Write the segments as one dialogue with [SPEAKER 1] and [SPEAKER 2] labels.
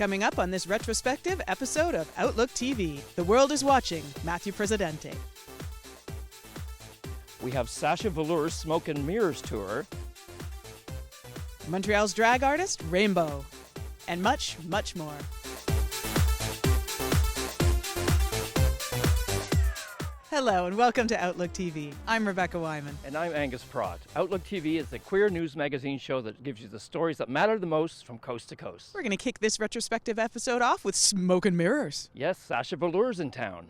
[SPEAKER 1] Coming up on this retrospective episode of Outlook TV, the world is watching Matthew Presidente.
[SPEAKER 2] We have Sasha Velour's Smoke and Mirrors tour.
[SPEAKER 1] Montreal's drag artist, Rainbow. And much, much more. Hello and welcome to Outlook TV. I'm Rebecca Wyman.
[SPEAKER 2] And I'm Angus Pratt. Outlook TV is the queer news magazine show that gives you the stories that matter the most from coast to coast.
[SPEAKER 1] We're going to kick this retrospective episode off with Smoke and Mirrors.
[SPEAKER 2] Yes, Sasha Velour's in town.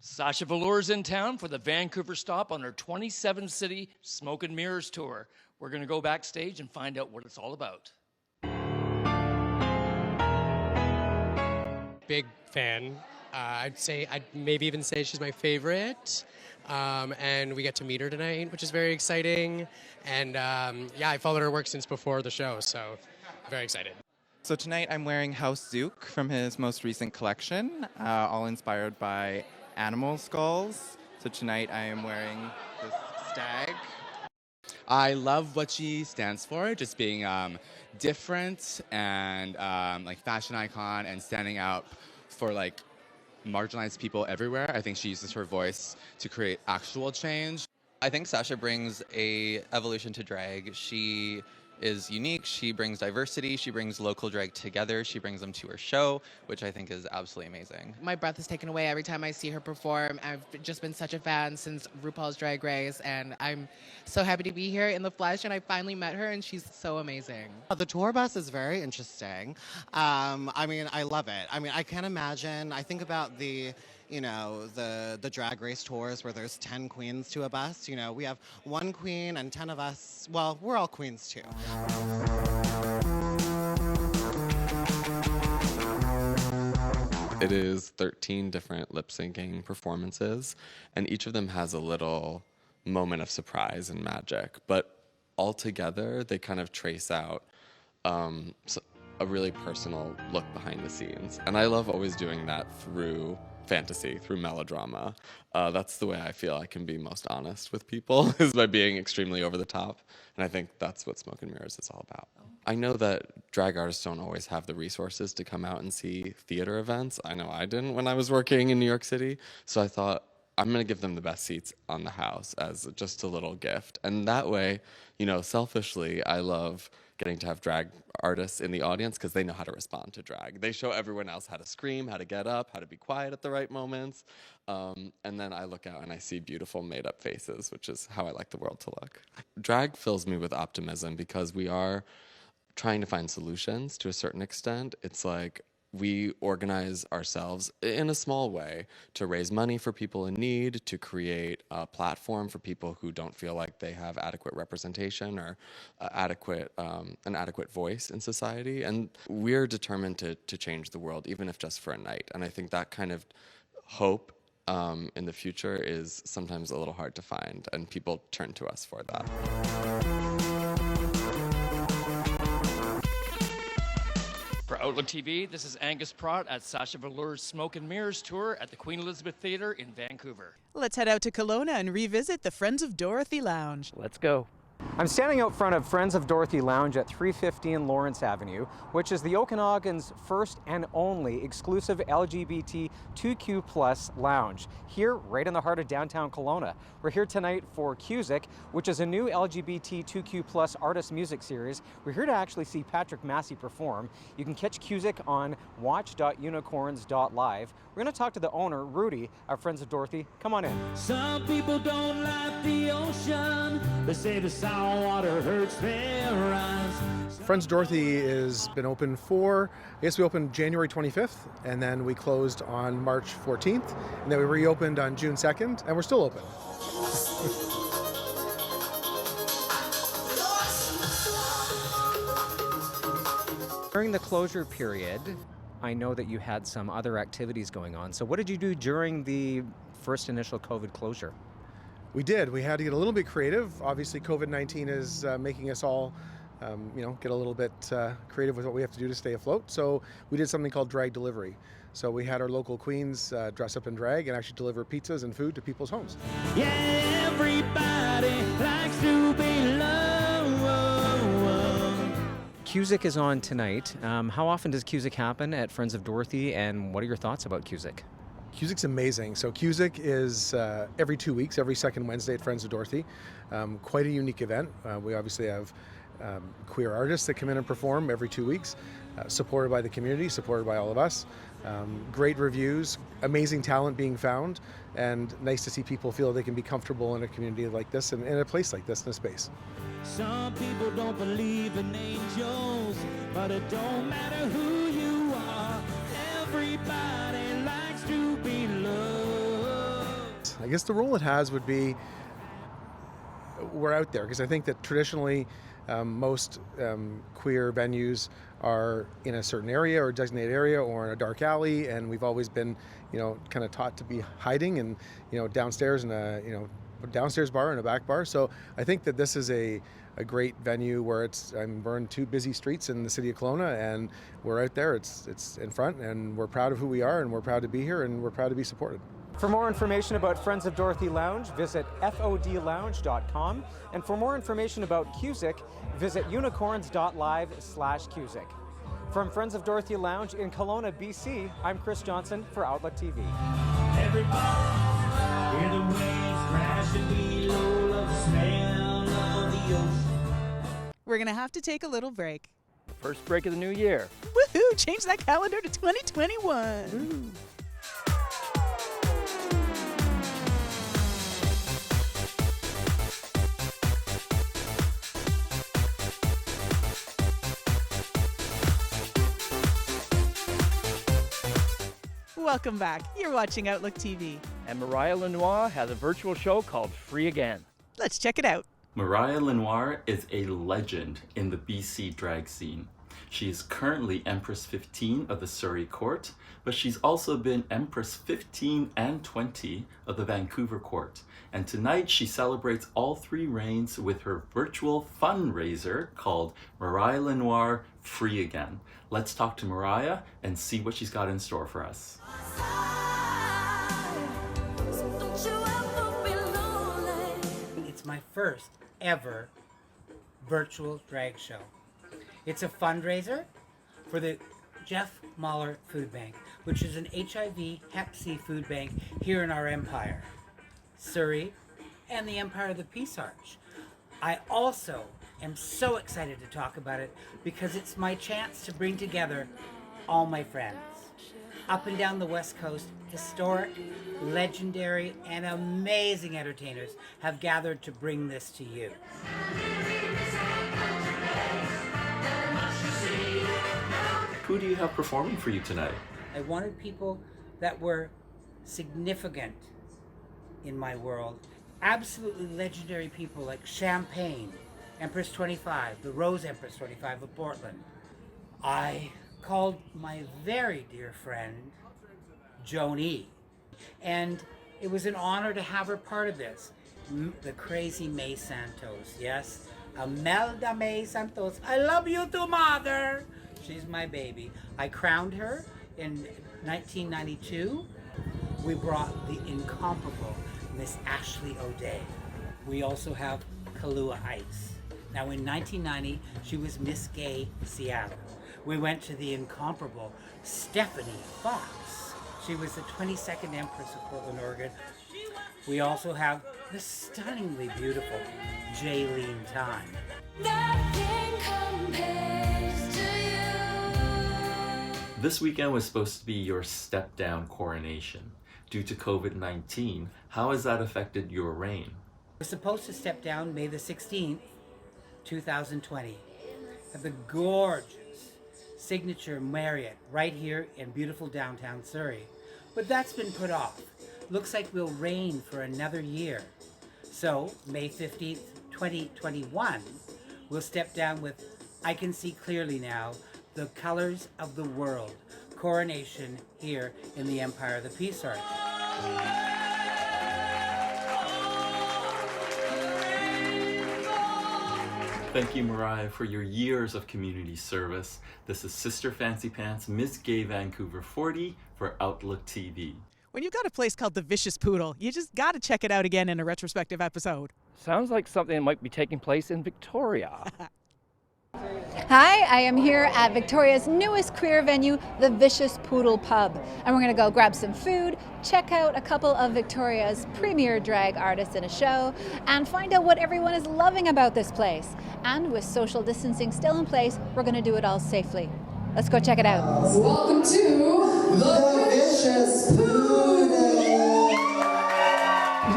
[SPEAKER 2] Sasha Velour's in town for the Vancouver stop on her 27-city Smoke and Mirrors tour. We're going to go backstage and find out what it's all about.
[SPEAKER 3] Big fan. I'd maybe even say she's my favorite. And we get to meet her tonight, which is very exciting. And I followed her work since before the show, so very excited.
[SPEAKER 4] So tonight I'm wearing House Zook from his most recent collection, all inspired by animal skulls. So tonight I am wearing this stag.
[SPEAKER 5] I love what she stands for, just being different and like fashion icon and standing out for like marginalized people everywhere. I think she uses her voice to create actual change.
[SPEAKER 6] I think Sasha brings a evolution to drag. She is unique, she brings diversity, she brings local drag together, she brings them to her show, which I think is absolutely amazing.
[SPEAKER 7] My breath is taken away every time I see her perform. I've just been such a fan since RuPaul's Drag Race, and I'm so happy to be here in the flesh, and I finally met her, and she's so amazing.
[SPEAKER 8] The tour bus is very interesting. I love it. I can't imagine. I think about the Drag Race tours where there's 10 queens to a bus. You know, we have one queen and 10 of us. Well, we're all queens too.
[SPEAKER 9] It is 13 different lip-syncing performances, and each of them has a little moment of surprise and magic. But altogether, they kind of trace out a really personal look behind the scenes. And I love always doing that through fantasy, through melodrama. That's the way I feel I can be most honest with people, is by being extremely over the top. And I think that's what Smoke and Mirrors is all about. I know that drag artists don't always have the resources to come out and see theater events. I know I didn't when I was working in New York City. So I thought, I'm going to give them the best seats on the house as just a little gift. And that way, selfishly, I love getting to have drag artists in the audience because they know how to respond to drag. They show everyone else how to scream, how to get up, how to be quiet at the right moments. And then I look out and I see beautiful made-up faces, which is how I like the world to look. Drag fills me with optimism because we are trying to find solutions to a certain extent. It's like we organize ourselves in a small way to raise money for people in need, to create a platform for people who don't feel like they have adequate representation or an adequate voice in society. And we're determined to change the world, even if just for a night. And I think that kind of hope in the future is sometimes a little hard to find, and people turn to us for that.
[SPEAKER 2] For Outlook TV, this is Angus Pratt at Sasha Velour's Smoke and Mirrors tour at the Queen Elizabeth Theatre in Vancouver.
[SPEAKER 1] Let's head out to Kelowna and revisit the Friends of Dorothy Lounge.
[SPEAKER 2] Let's go.
[SPEAKER 10] I'm standing out front of Friends of Dorothy Lounge at 315 Lawrence Avenue, which is the Okanagan's first and only exclusive LGBTQ+ lounge, here right in the heart of downtown Kelowna. We're here tonight for Cusick, which is a new LGBTQ+ artist music series. We're here to actually see Patrick Massey perform. You can catch Cusick on watch.unicorns.live. We're going to talk to the owner, Rudy, of Friends of Dorothy. Come on in.
[SPEAKER 11] Some people don't like the ocean. They say the salt water hurts their eyes.
[SPEAKER 12] Friends of Dorothy has been open we opened January 25th, and then we closed on March 14th, and then we reopened on June 2nd, and we're still open.
[SPEAKER 10] During the closure period, I know that you had some other activities going on. So what did you do during the first initial COVID closure?
[SPEAKER 12] We did. We had to get a little bit creative. Obviously, COVID-19 is making us all, get a little bit creative with what we have to do to stay afloat. So we did something called drag delivery. So we had our local queens dress up in drag and actually deliver pizzas and food to people's homes.
[SPEAKER 11] Yeah, everybody likes to be loved.
[SPEAKER 10] Cusick is on tonight. How often does Cusick happen at Friends of Dorothy, and what are your thoughts about Cusick?
[SPEAKER 12] Cusick's amazing. So Cusick is every 2 weeks, every second Wednesday at Friends of Dorothy. Quite a unique event. We obviously have queer artists that come in and perform every 2 weeks, supported by the community, supported by all of us. Great reviews, amazing talent being found, and nice to see people feel they can be comfortable in a community like this and in a place like this, in a space.
[SPEAKER 11] Some people don't believe in angels, but it don't matter who you are. Everybody likes to be loved.
[SPEAKER 12] I guess the role it has would be we're out there, because I think that traditionally most queer venues are in a certain area or designated area or in a dark alley, and we've always been, kind of taught to be hiding and, downstairs in a, downstairs bar and a back bar. So I think that this is a great venue where we're in two busy streets in the city of Kelowna, and we're out there, it's in front, and we're proud of who we are, and we're proud to be here, and we're proud to be supported.
[SPEAKER 10] For more information about Friends of Dorothy Lounge, visit fodlounge.com. And for more information about Cusick, visit unicorns.live/Cusick. From Friends of Dorothy Lounge in Kelowna, BC, I'm Chris Johnson for Outlook TV.
[SPEAKER 11] Everybody, hear the waves crashing below, love the smell of the ocean.
[SPEAKER 1] We're going to have to take a little break.
[SPEAKER 2] First break of the new year.
[SPEAKER 1] Woohoo! Change that calendar to 2021.
[SPEAKER 2] Ooh.
[SPEAKER 1] Welcome back. You're watching Outlook TV.
[SPEAKER 2] And Myria Noir has a virtual show called Free Again.
[SPEAKER 1] Let's check it out.
[SPEAKER 13] Myria Noir is a legend in the BC drag scene. She is currently Empress 15 of the Surrey Court, but she's also been Empress 15 and 20 of the Vancouver Court. And tonight she celebrates all three reigns with her virtual fundraiser called Myria Noir Free Again. Let's talk to Myria and see what she's got in store for us.
[SPEAKER 14] It's my first ever virtual drag show. It's a fundraiser for the Jeff Mahler Food Bank, which is an HIV Hep C food bank here in our empire, Surrey, and the Empire of the Peace Arch. I also am so excited to talk about it because it's my chance to bring together all my friends. Up and down the West Coast, historic, legendary, and amazing entertainers have gathered to bring this to you.
[SPEAKER 13] Who do you have performing for you tonight?
[SPEAKER 14] I wanted people that were significant in my world. Absolutely legendary people like Champagne, Empress 25, the Rose Empress 25 of Portland. I called my very dear friend, Joni, and it was an honor to have her part of this. The crazy May Santos, yes, Imelda May Santos. I love you too, mother. She's my baby. I crowned her in 1992. We brought the incomparable Miss Ashley O'Day. We also have Kahlua Ice. Now in 1990, she was Miss Gay Seattle. We went to the incomparable Stephanie Fox. She was the 22nd Empress of Portland, Oregon. We also have the stunningly beautiful Jaylene Time.
[SPEAKER 11] Nothing compares to you.
[SPEAKER 13] This weekend was supposed to be your step-down coronation. Due to COVID-19, how has that affected your reign?
[SPEAKER 14] We're supposed to step down May the 16th, 2020, at the gorgeous signature Marriott right here in beautiful downtown Surrey. But that's been put off. Looks like we'll reign for another year. So, May 15th, 2021, we'll step down with I Can See Clearly Now, the colors of the world. Coronation here in the Empire of the Peace Arch.
[SPEAKER 13] Thank you, Myria, for your years of community service. This is Sister Fancy Pants, Miss Gay Vancouver 40 for Outlook TV.
[SPEAKER 1] When you've got a place called the Vicious Poodle, you just got to check it out again in a retrospective episode.
[SPEAKER 2] Sounds like something that might be taking place in Victoria.
[SPEAKER 15] Hi, I am here at Victoria's newest queer venue, the Vicious Poodle Pub. And we're going to go grab some food, check out a couple of Victoria's premier drag artists in a show, and find out what everyone is loving about this place. And with social distancing still in place, we're going to do it all safely. Let's go check it out.
[SPEAKER 16] Welcome to the Vicious Poodle.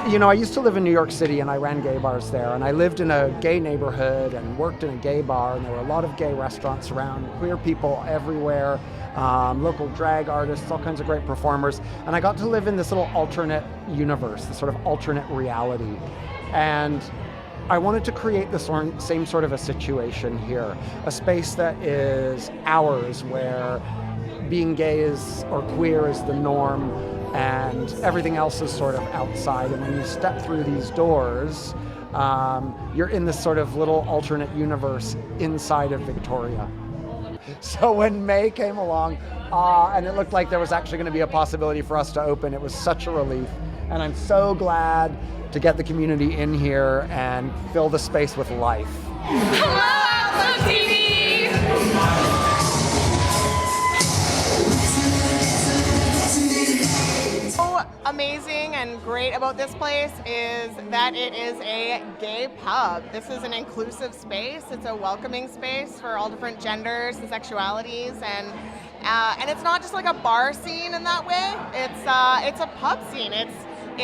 [SPEAKER 17] You know, I used to live in New York City and I ran gay bars there, and I lived in a gay neighborhood and worked in a gay bar, and there were a lot of gay restaurants around, queer people everywhere, local drag artists, all kinds of great performers, and I got to live in this little alternate universe, this sort of alternate reality. And I wanted to create the same sort of a situation here, a space that is ours, where being gay is, or queer is the norm, and everything else is sort of outside. And when you step through these doors, you're in this sort of little alternate universe inside of Victoria. So when May came along, and it looked like there was actually going to be a possibility for us to open, it was such a relief. And I'm so glad to get the community in here and fill the space with life.
[SPEAKER 16] Hello, TV!
[SPEAKER 18] Amazing and great about this place is that it is a gay pub. This is an inclusive space. It's a welcoming space for all different genders and sexualities, and it's not just like a bar scene in that way. It's a pub scene. It's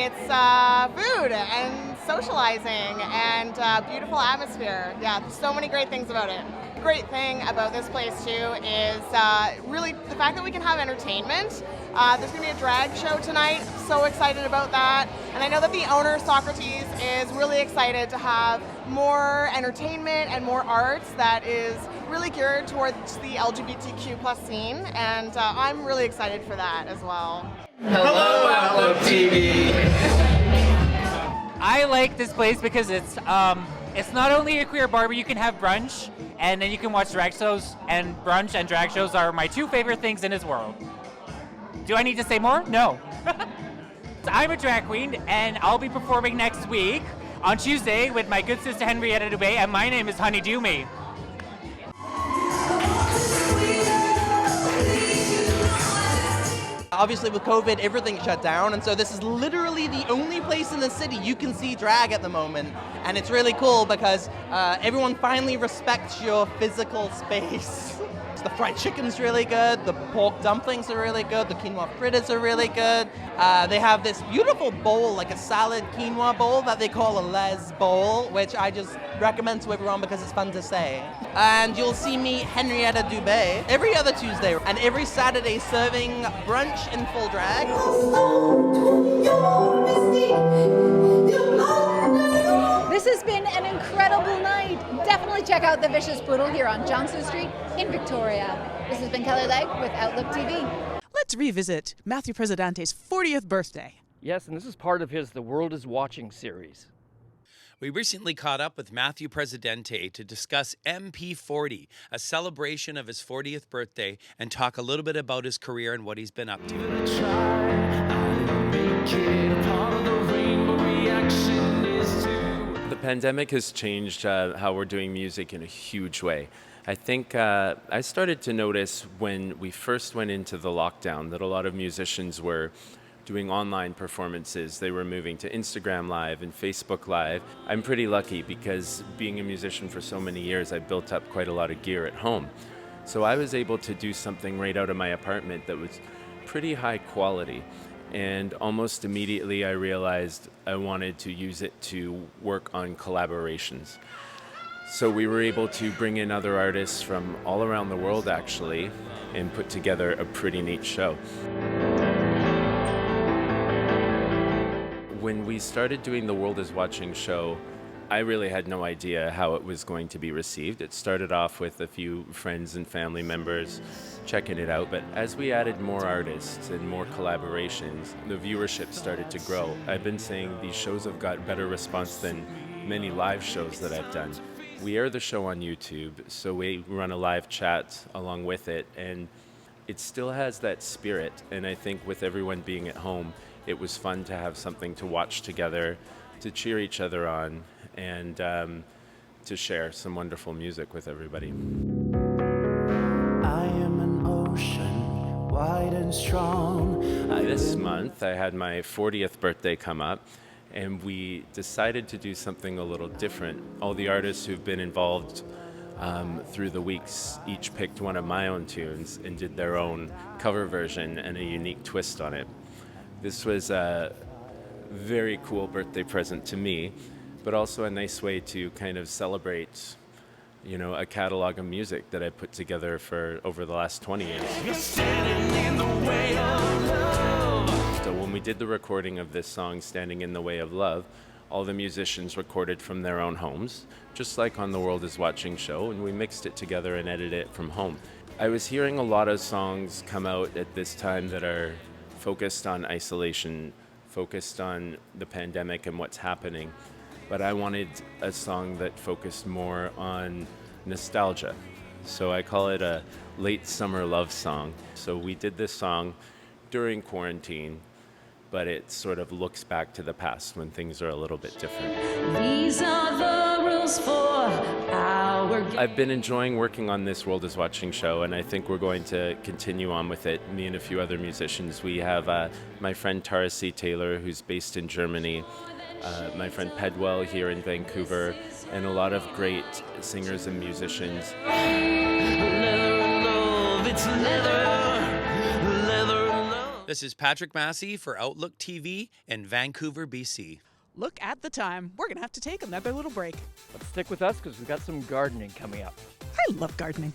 [SPEAKER 18] food and socializing and beautiful atmosphere. Yeah, there's so many great things about it. The great thing about this place too is really the fact that we can have entertainment. There's going to be a drag show tonight. I'm so excited about that. And I know that the owner, Socrates, is really excited to have more entertainment and more arts that is really geared towards the LGBTQ plus scene. And I'm really excited for that as well.
[SPEAKER 16] Hello, Outlook TV!
[SPEAKER 19] I like this place because it's not only a queer bar, but you can have brunch, and then you can watch drag shows, and brunch and drag shows are my two favorite things in this world. Do I need to say more? No. I'm a drag queen, and I'll be performing next week on Tuesday with my good sister Henrietta Dubé, and my name is Honeydew Me.
[SPEAKER 20] Obviously with COVID, everything shut down, and so this is literally the only place in the city you can see drag at the moment. And it's really cool because everyone finally respects your physical space. The fried chicken's really good, the pork dumplings are really good, the quinoa fritters are really good. They have this beautiful bowl, like a salad quinoa bowl that they call a les bowl, which I just recommend to everyone because it's fun to say. And you'll see me, Henrietta Dubé, every other Tuesday and every Saturday serving brunch in full drag.
[SPEAKER 15] This has been an incredible night. Definitely check out the Vicious Poodle here on Johnson Street in Victoria. This has been Kelly Legg with Outlook TV.
[SPEAKER 1] Let's revisit Matthew Presidente's 40th birthday.
[SPEAKER 2] Yes, and this is part of his The World is Watching series.
[SPEAKER 21] We recently caught up with Matthew Presidente to discuss MP40, a celebration of his 40th birthday, and talk a little bit about his career and what he's been up to.
[SPEAKER 22] The pandemic has changed how we're doing music in a huge way. I think I started to notice when we first went into the lockdown that a lot of musicians were doing online performances. They were moving to Instagram Live and Facebook Live. I'm pretty lucky because being a musician for so many years, I built up quite a lot of gear at home. So I was able to do something right out of my apartment that was pretty high quality. And almost immediately I realized I wanted to use it to work on collaborations. So we were able to bring in other artists from all around the world actually and put together a pretty neat show. When we started doing the World is Watching show, I really had no idea how it was going to be received. It started off with a few friends and family members checking it out, but as we added more artists and more collaborations, the viewership started to grow. I've been saying these shows have got better response than many live shows that I've done. We air the show on YouTube, so we run a live chat along with it, and it still has that spirit, and I think with everyone being at home, it was fun to have something to watch together, to cheer each other on, and to share some wonderful music with everybody.
[SPEAKER 11] I am an ocean, wide and strong.
[SPEAKER 22] This month, I had my 40th birthday come up, and we decided to do something a little different. All the artists who've been involved through the weeks each picked one of my own tunes and did their own cover version and a unique twist on it. This was a very cool birthday present to me, but also a nice way to kind of celebrate, you know, a catalog of music that I put together for over the last 20 years.
[SPEAKER 11] You're standing in the way of love.
[SPEAKER 22] So when we did the recording of this song, Standing in the Way of Love, all the musicians recorded from their own homes, just like on The World Is Watching show, and we mixed it together and edited it from home. I was hearing a lot of songs come out at this time that are focused on isolation, focused on the pandemic and what's happening, but I wanted a song that focused more on nostalgia. So I call it a late summer love song. So we did this song during quarantine, but it sort of looks back to the past when things are a little bit different.
[SPEAKER 11] These are the rules for our game.
[SPEAKER 22] I've been enjoying working on this World Is Watching show, and I think we're going to continue on with it, me and a few other musicians. We have my friend Tara C. Taylor, who's based in Germany, my friend Pedwell here in Vancouver, and a lot of great singers and musicians.
[SPEAKER 21] This is Patrick Massey for Outlook TV in Vancouver, BC.
[SPEAKER 1] Look at the time. We're going to have to take another little break.
[SPEAKER 3] But stick with us because we've got some gardening coming up.
[SPEAKER 1] I love gardening.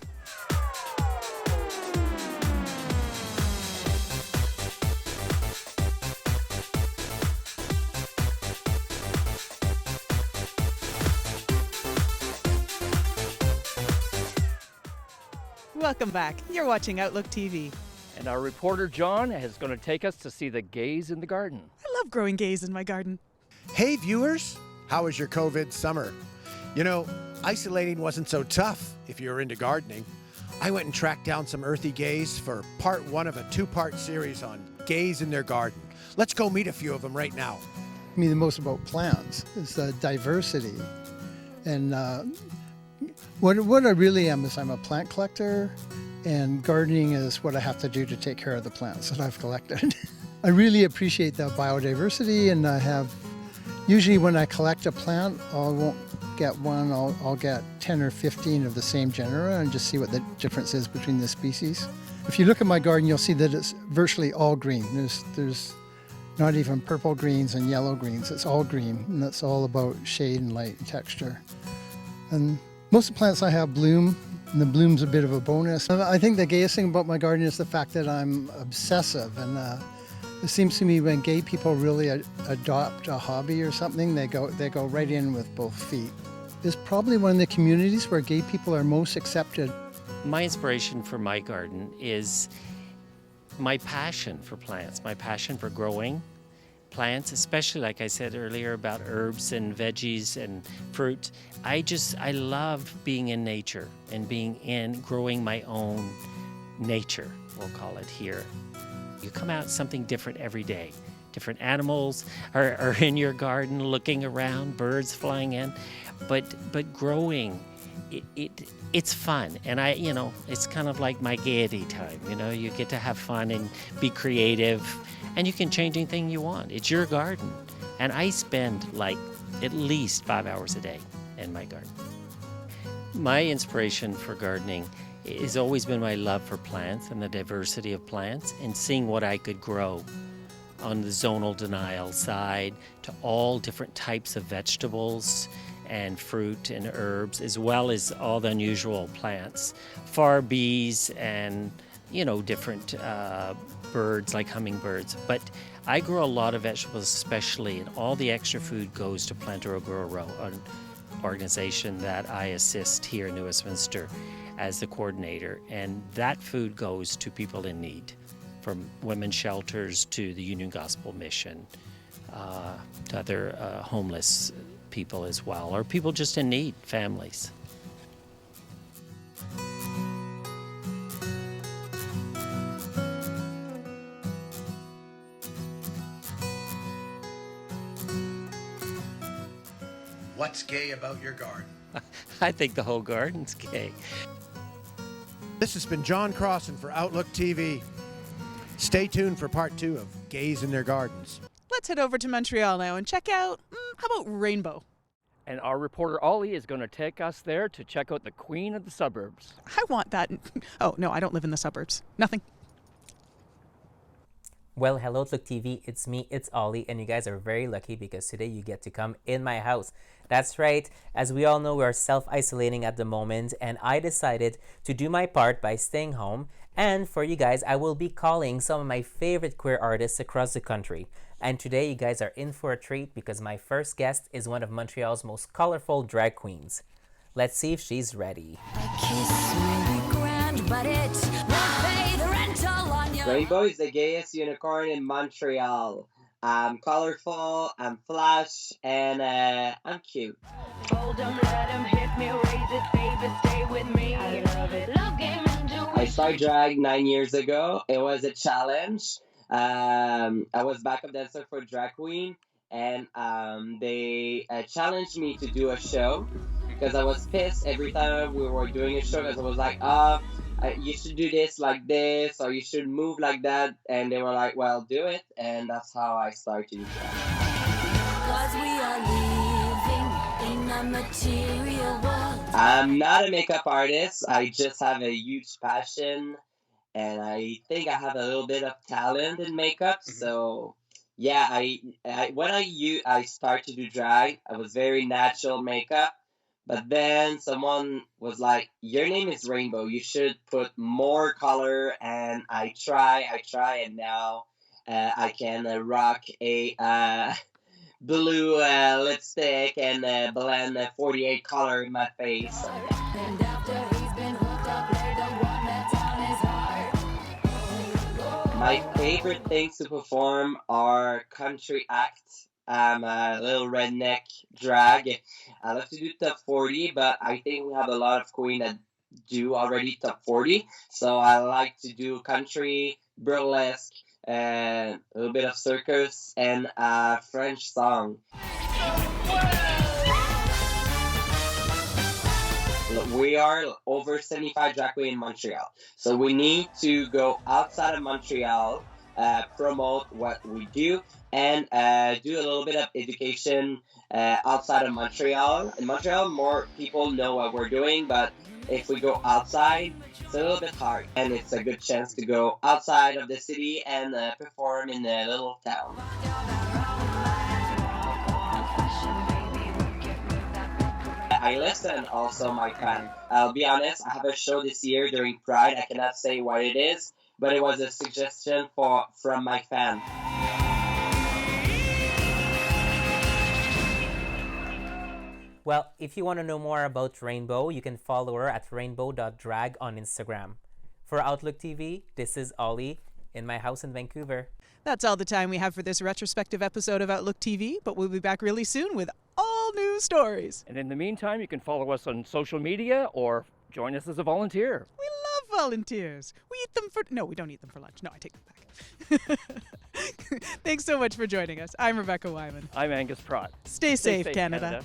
[SPEAKER 1] Welcome back. You're watching Outlook TV.
[SPEAKER 3] And our reporter John is going to take us to see the gays in the garden.
[SPEAKER 1] I love growing gays in my garden.
[SPEAKER 4] Hey viewers, how was your COVID summer? You know, isolating wasn't so tough if you were into gardening. I went and tracked down some earthy gays for part 1 of a 2-part series on gays in their garden. Let's go meet a few of them right now.
[SPEAKER 23] I mean, the most about plants is the diversity. And what I really am is I'm a plant collector, and gardening is what I have to do to take care of the plants that I've collected. I really appreciate the biodiversity, and I have, usually when I collect a plant, I won't get one, I'll get 10 or 15 of the same genera and just see what the difference is between the species. If you look at my garden, you'll see that it's virtually all green. There's not even purple greens and yellow greens, it's all green, and that's all about shade and light and texture. And most of the plants I have bloom, and the bloom's a bit of a bonus. I think the gayest thing about my garden is the fact that I'm obsessive, and it seems to me when gay people really adopt a hobby or something, they go right in with both feet. It's probably one of the communities where gay people are most accepted.
[SPEAKER 24] My inspiration for my garden is my passion for plants, my passion for growing plants, especially like I said earlier about herbs and veggies and fruit. I love being in nature and growing my own nature, we'll call it here. You come out something different every day. Different animals are in your garden looking around, birds flying in, but growing, it's fun. And it's kind of like my gaiety time, you get to have fun and be creative, and you can change anything you want. It's your garden. And I spend like at least 5 hours a day in my garden. My inspiration for gardening has always been my love for plants and the diversity of plants and seeing what I could grow on the zonal denial side to all different types of vegetables and fruit and herbs, as well as all the unusual plants, far bees and different birds like hummingbirds. But I grow a lot of vegetables especially, and all the extra food goes to Planter Grow Row, an organization that I assist here in New Westminster as the coordinator, and that food goes to people in need, from women's shelters to the Union Gospel Mission, to other homeless people as well, or people just in need, families.
[SPEAKER 4] What's gay about your garden?
[SPEAKER 24] I think the whole garden's gay.
[SPEAKER 4] This has been John Crossan for Outlook TV. Stay tuned for part 2 of Gays in Their Gardens.
[SPEAKER 1] Let's head over to Montreal now and check out, how about Rainbow?
[SPEAKER 3] And our reporter Ollie is going to take us there to check out the queen of the suburbs.
[SPEAKER 1] I want that. Oh, no, I don't live in the suburbs. Nothing.
[SPEAKER 5] Well, hello, Outlook TV. It's me, it's Ollie, and you guys are very lucky because today you get to come in my house. That's right. As we all know, we are self-isolating at the moment, and I decided to do my part by staying home. And for you guys, I will be calling some of my favorite queer artists across the country. And today, you guys are in for a treat because my first guest is one of Montreal's most colorful drag queens. Let's see if she's ready.
[SPEAKER 6] Rainbow is the gayest unicorn in Montreal. I'm colorful, I'm flash, and I'm cute. I started drag 9 years ago. It was a challenge. I was backup dancer for Drag Queen, and they challenged me to do a show because I was pissed every time we were doing a show because I was like, you should do this like this, or you should move like that. And they were like, well, do it. And that's how I started drag. I'm not a makeup artist. I just have a huge passion. And I think I have a little bit of talent in makeup. So, yeah, when I started to do drag, I was very natural makeup. But then someone was like, your name is Rainbow. You should put more color. And I try. And now I can rock a blue lipstick and blend 48 color in my face. My favorite things to perform are country acts. I'm a little redneck drag. I love to do top 40, but I think we have a lot of queens that do already top 40. So I like to do country, burlesque, and a little bit of circus, and a French song. We are over 75 drag queens in Montreal. So we need to go outside of Montreal, promote what we do, and do a little bit of education outside of Montreal. In Montreal, more people know what we're doing, but if we go outside, it's a little bit hard. And it's a good chance to go outside of the city and perform in a little town. I listen also my fan. I'll be honest, I have a show this year during Pride. I cannot say what it is, but it was a suggestion from my fan.
[SPEAKER 5] Well, if you want to know more about Rainbow, you can follow her at rainbow.drag on Instagram. For Outlook TV, this is Ollie in my house in Vancouver.
[SPEAKER 1] That's all the time we have for this retrospective episode of Outlook TV, but we'll be back really soon with all new stories.
[SPEAKER 3] And in the meantime, you can follow us on social media or join us as a volunteer.
[SPEAKER 1] We love volunteers. We eat them for... No, we don't eat them for lunch. No, I take them back. Thanks so much for joining us. I'm Rebecca Wyman.
[SPEAKER 3] I'm Angus Pratt.
[SPEAKER 1] Stay safe, Canada.